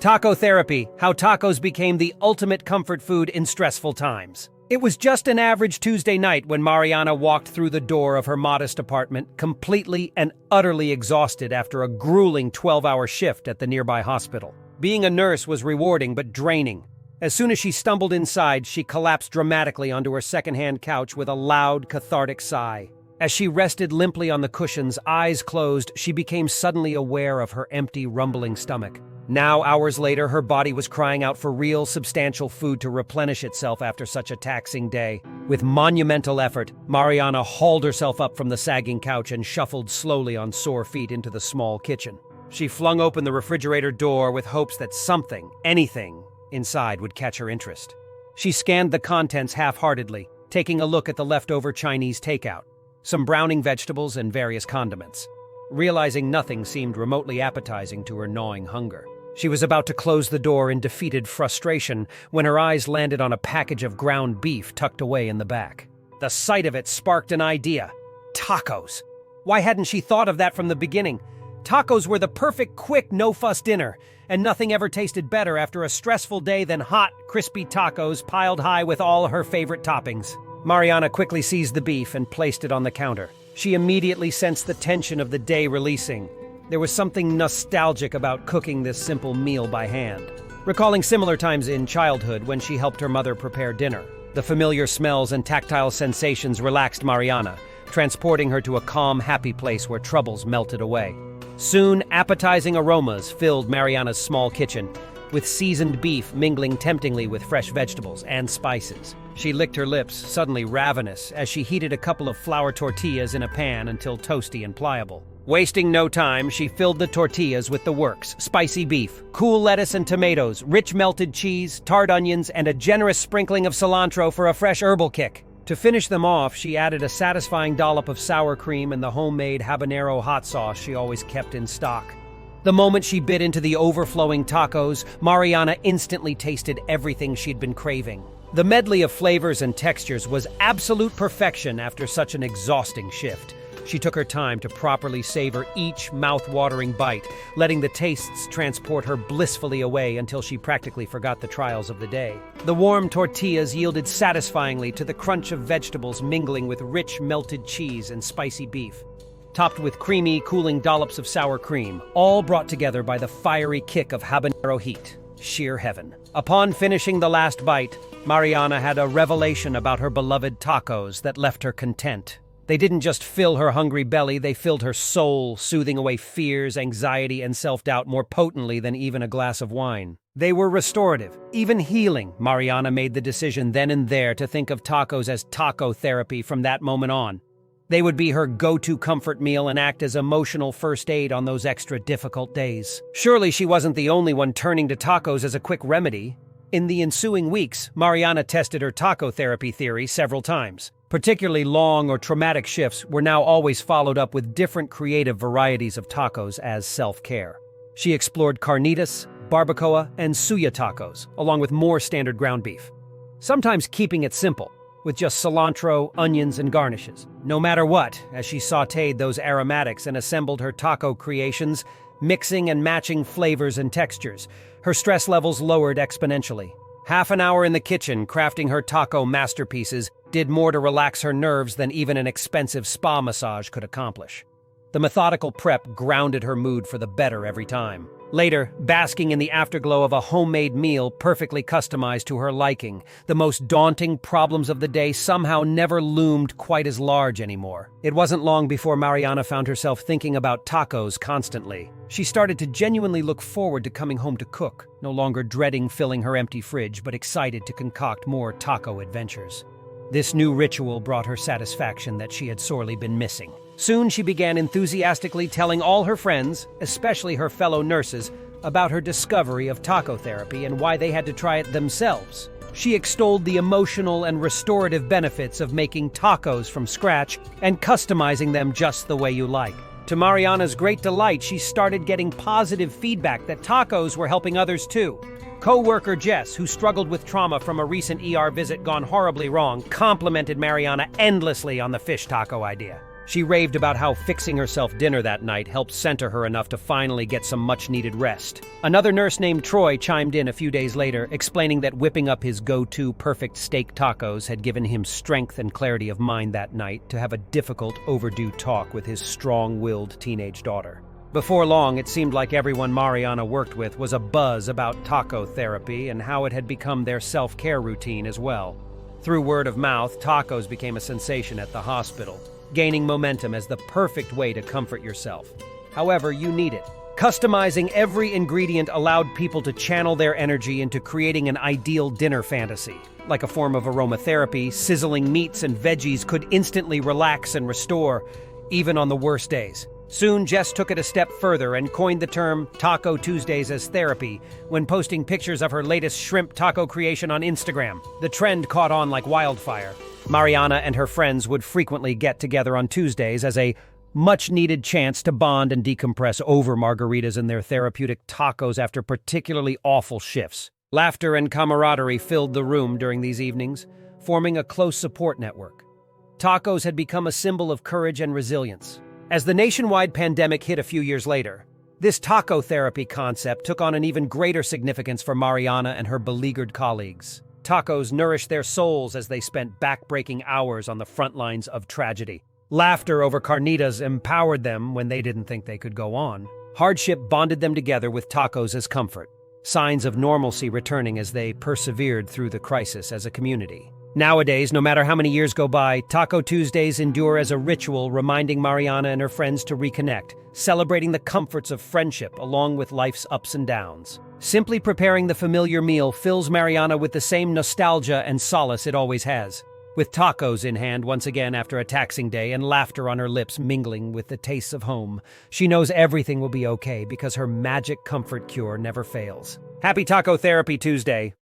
Taco therapy, how tacos became the ultimate comfort food in stressful times. It was just an average Tuesday night when Mariana walked through the door of her modest apartment, completely and utterly exhausted after a grueling 12-hour shift at the nearby hospital. Being a nurse was rewarding but draining. As soon as she stumbled inside, she collapsed dramatically onto her secondhand couch with a loud, cathartic sigh. As she rested limply on the cushions, eyes closed, she became suddenly aware of her empty, rumbling stomach. Now, hours later, her body was crying out for real, substantial food to replenish itself after such a taxing day. With monumental effort, Mariana hauled herself up from the sagging couch and shuffled slowly on sore feet into the small kitchen. She flung open the refrigerator door with hopes that something, anything, inside would catch her interest. She scanned the contents half-heartedly, taking a look at the leftover Chinese takeout, some browning vegetables and various condiments. Realizing nothing seemed remotely appetizing to her gnawing hunger. She was about to close the door in defeated frustration when her eyes landed on a package of ground beef tucked away in the back. The sight of it sparked an idea. Tacos! Why hadn't she thought of that from the beginning? Tacos were the perfect, quick, no-fuss dinner, and nothing ever tasted better after a stressful day than hot, crispy tacos piled high with all her favorite toppings. Mariana quickly seized the beef and placed it on the counter. She immediately sensed the tension of the day releasing. There was something nostalgic about cooking this simple meal by hand. Recalling similar times in childhood when she helped her mother prepare dinner, the familiar smells and tactile sensations relaxed Mariana, transporting her to a calm, happy place where troubles melted away. Soon, appetizing aromas filled Mariana's small kitchen, with seasoned beef mingling temptingly with fresh vegetables and spices. She licked her lips, suddenly ravenous, as she heated a couple of flour tortillas in a pan until toasty and pliable. Wasting no time, she filled the tortillas with the works: spicy beef, cool lettuce and tomatoes, rich melted cheese, tart onions, and a generous sprinkling of cilantro for a fresh herbal kick. To finish them off, she added a satisfying dollop of sour cream and the homemade habanero hot sauce she always kept in stock. The moment she bit into the overflowing tacos, Mariana instantly tasted everything she'd been craving. The medley of flavors and textures was absolute perfection after such an exhausting shift. She took her time to properly savor each mouth-watering bite, letting the tastes transport her blissfully away until she practically forgot the trials of the day. The warm tortillas yielded satisfyingly to the crunch of vegetables mingling with rich melted cheese and spicy beef, topped with creamy, cooling dollops of sour cream, all brought together by the fiery kick of habanero heat. Sheer heaven. Upon finishing the last bite, Mariana had a revelation about her beloved tacos that left her content. They didn't just fill her hungry belly, they filled her soul, soothing away fears, anxiety, and self-doubt more potently than even a glass of wine. They were restorative, even healing. Mariana made the decision then and there to think of tacos as taco therapy from that moment on. They would be her go-to comfort meal and act as emotional first aid on those extra difficult days. Surely she wasn't the only one turning to tacos as a quick remedy. In the ensuing weeks, Mariana tested her taco therapy theory several times. Particularly long or traumatic shifts were now always followed up with different creative varieties of tacos as self-care. She explored carnitas, barbacoa, and suya tacos, along with more standard ground beef. Sometimes keeping it simple, with just cilantro, onions, and garnishes. No matter what, as she sautéed those aromatics and assembled her taco creations, mixing and matching flavors and textures, her stress levels lowered exponentially. Half an hour in the kitchen crafting her taco masterpieces did more to relax her nerves than even an expensive spa massage could accomplish. The methodical prep grounded her mood for the better every time. Later, basking in the afterglow of a homemade meal perfectly customized to her liking, the most daunting problems of the day somehow never loomed quite as large anymore. It wasn't long before Mariana found herself thinking about tacos constantly. She started to genuinely look forward to coming home to cook, no longer dreading filling her empty fridge, but excited to concoct more taco adventures. This new ritual brought her satisfaction that she had sorely been missing. Soon she began enthusiastically telling all her friends, especially her fellow nurses, about her discovery of taco therapy and why they had to try it themselves. She extolled the emotional and restorative benefits of making tacos from scratch and customizing them just the way you like. To Mariana's great delight, she started getting positive feedback that tacos were helping others too. Co-worker Jess, who struggled with trauma from a recent ER visit gone horribly wrong, complimented Mariana endlessly on the fish taco idea. She raved about how fixing herself dinner that night helped center her enough to finally get some much-needed rest. Another nurse named Troy chimed in a few days later, explaining that whipping up his go-to perfect steak tacos had given him strength and clarity of mind that night to have a difficult, overdue talk with his strong-willed teenage daughter. Before long, it seemed like everyone Mariana worked with was abuzz about taco therapy and how it had become their self-care routine as well. Through word of mouth, tacos became a sensation at the hospital, gaining momentum as the perfect way to comfort yourself. However you need it. Customizing every ingredient allowed people to channel their energy into creating an ideal dinner fantasy. Like a form of aromatherapy, sizzling meats and veggies could instantly relax and restore, even on the worst days. Soon, Jess took it a step further and coined the term Taco Tuesdays as therapy when posting pictures of her latest shrimp taco creation on Instagram. The trend caught on like wildfire. Mariana and her friends would frequently get together on Tuesdays as a much-needed chance to bond and decompress over margaritas and their therapeutic tacos after particularly awful shifts. Laughter and camaraderie filled the room during these evenings, forming a close support network. Tacos had become a symbol of courage and resilience. As the nationwide pandemic hit a few years later, this taco therapy concept took on an even greater significance for Mariana and her beleaguered colleagues. Tacos nourished their souls as they spent back-breaking hours on the front lines of tragedy. Laughter over carnitas empowered them when they didn't think they could go on. Hardship bonded them together with tacos as comfort, signs of normalcy returning as they persevered through the crisis as a community. Nowadays, no matter how many years go by, Taco Tuesdays endure as a ritual reminding Mariana and her friends to reconnect, celebrating the comforts of friendship along with life's ups and downs. Simply preparing the familiar meal fills Mariana with the same nostalgia and solace it always has. With tacos in hand once again after a taxing day and laughter on her lips mingling with the tastes of home, she knows everything will be okay because her magic comfort cure never fails. Happy Taco Therapy Tuesday!